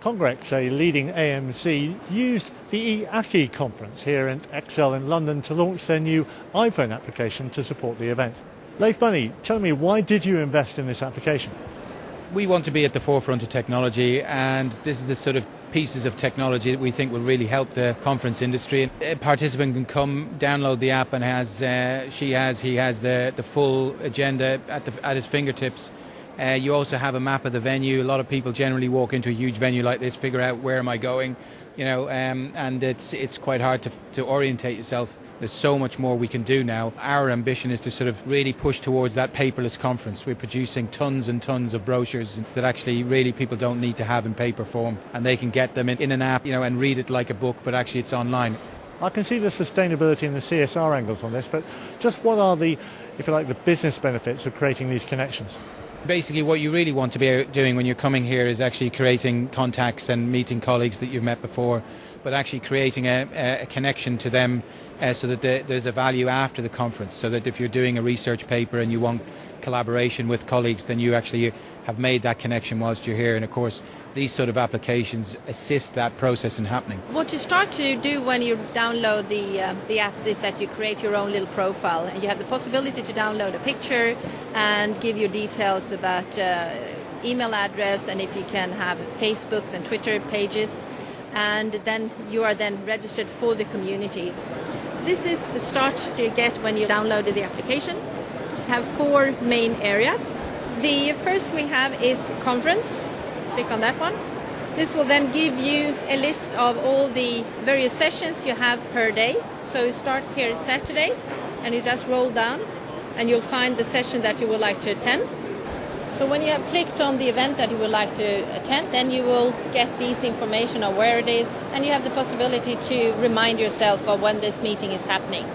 Congrex, a leading AMC, used the EAACI conference here at Excel in London to launch their new iPhone application to support the event. Leif Bunny, tell me, why did you invest in this application? We want to be at the forefront of technology, and this is the sort of pieces of technology that we think will really help the conference industry. A participant can come, download the app, and he has the full agenda at his fingertips. You also have a map of the venue. A lot of people generally walk into a huge venue like this, figure out where am I going, and it's quite hard to orientate yourself. There's so much more we can do now. Our ambition is to sort of really push towards that paperless conference. We're producing tons and tons of brochures that actually really people don't need to have in paper form, and they can get them in an app, and read it like a book, but actually it's online. I can see the sustainability and the CSR angles on this, but just what are the, if you like, the business benefits of creating these connections? Basically, what you really want to be doing when you're coming here is actually creating contacts and meeting colleagues that you've met before, but actually creating a connection to them so that there's a value after the conference, so that if you're doing a research paper and you want collaboration with colleagues, then you actually have made that connection whilst you're here. And of course, these sort of applications assist that process in happening. What you start to do when you download the apps is that you create your own little profile, and you have the possibility to download a picture and give your details about email address, and if you can have Facebooks and Twitter pages, and then you are then registered for the communities. This is the start you get when you downloaded the application. We have 4 main areas. The first we have is conference. Click on that one. This will then give you a list of all the various sessions you have per day. So it starts here Saturday, and you just roll down and you'll find the session that you would like to attend. So when you have clicked on the event that you would like to attend, then you will get this information of where it is, and you have the possibility to remind yourself of when this meeting is happening.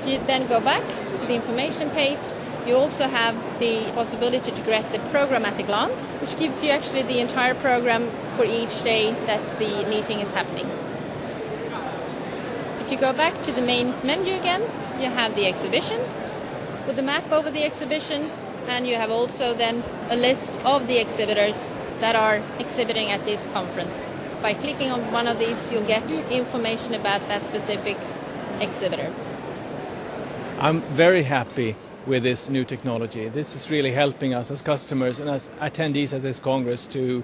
If you then go back to the information page, you also have the possibility to get the program at a glance, which gives you actually the entire program for each day that the meeting is happening. If you go back to the main menu again, you have the exhibition with the map over the exhibition, and you have also then a list of the exhibitors that are exhibiting at this conference. By clicking on one of these, you'll get information about that specific exhibitor. I'm very happy with this new technology. This is really helping us as customers and as attendees at this Congress to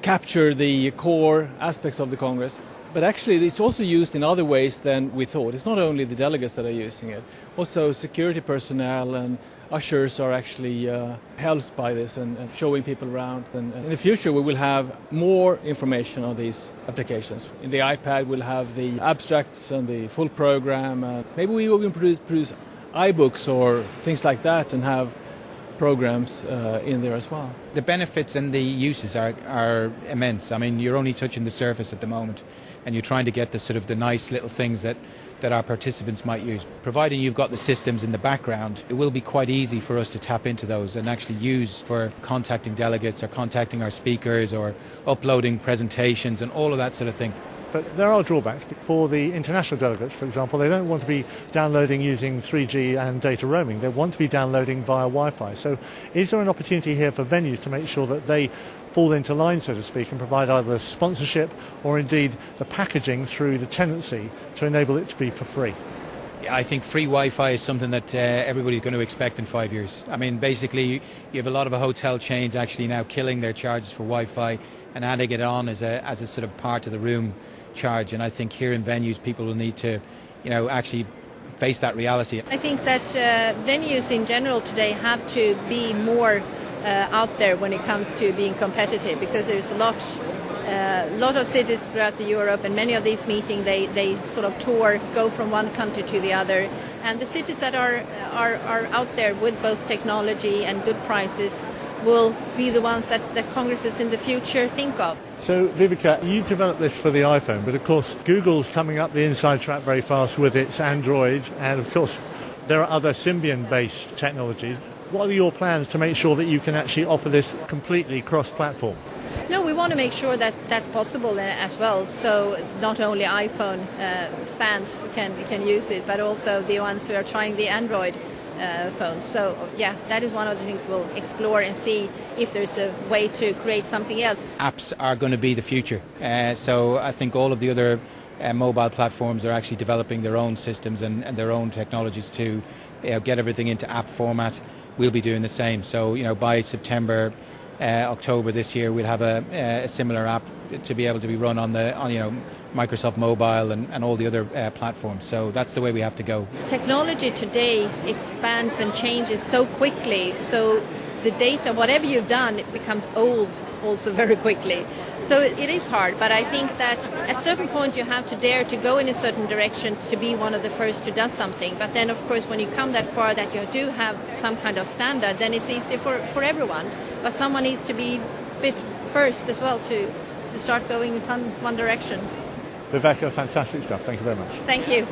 capture the core aspects of the Congress. But actually it's also used in other ways than we thought. It's not only the delegates that are using it. Also security personnel and ushers are actually helped by this and showing people around. And in the future we will have more information on these applications. In the iPad we'll have the abstracts and the full program. Maybe we will produce iBooks or things like that and have programs in there as well. The benefits and the uses are immense. I mean, you're only touching the surface at the moment, and you're trying to get the nice little things that our participants might use. Providing you've got the systems in the background, it will be quite easy for us to tap into those and actually use for contacting delegates or contacting our speakers or uploading presentations and all of that sort of thing. But there are drawbacks. For the international delegates, for example, they don't want to be downloading using 3G and data roaming. They want to be downloading via Wi-Fi. So is there an opportunity here for venues to make sure that they fall into line, so to speak, and provide either sponsorship or indeed the packaging through the tenancy to enable it to be for free? I think free Wi-Fi is something that everybody's going to expect in 5 years. I mean, basically, you have a lot of hotel chains actually now killing their charges for Wi-Fi and adding it on as a sort of part of the room charge. And I think here in venues, people will need to, actually face that reality. I think that venues in general today have to be more out there when it comes to being competitive, because there's a lot of cities throughout Europe, and many of these meetings they sort of tour, go from one country to the other, and the cities that are out there with both technology and good prices will be the ones that the congresses in the future think of. So Vivica, you developed this for the iPhone, but of course Google's coming up the inside track very fast with its Android, and of course there are other Symbian-based technologies. What are your plans to make sure that you can actually offer this completely cross-platform? No, we want to make sure that that's possible as well. So not only iPhone fans can use it, but also the ones who are trying the Android phones. So yeah, that is one of the things we'll explore and see if there's a way to create something else. Apps are going to be the future. So I think all of the other mobile platforms are actually developing their own systems and their own technologies to get everything into app format. We'll be doing the same. So by September, October this year, we'll have a similar app to be able to be run on Microsoft Mobile and all the other platforms. So that's the way we have to go. Technology today expands and changes so quickly. So the data, whatever you've done, it becomes old also very quickly. So it is hard, but I think that at a certain point you have to dare to go in a certain direction to be one of the first to do something. But then, of course, when you come that far that you do have some kind of standard, then it's easy for everyone. But someone needs to be a bit first as well to start going in one direction. Viveka, fantastic stuff. Thank you very much. Thank you.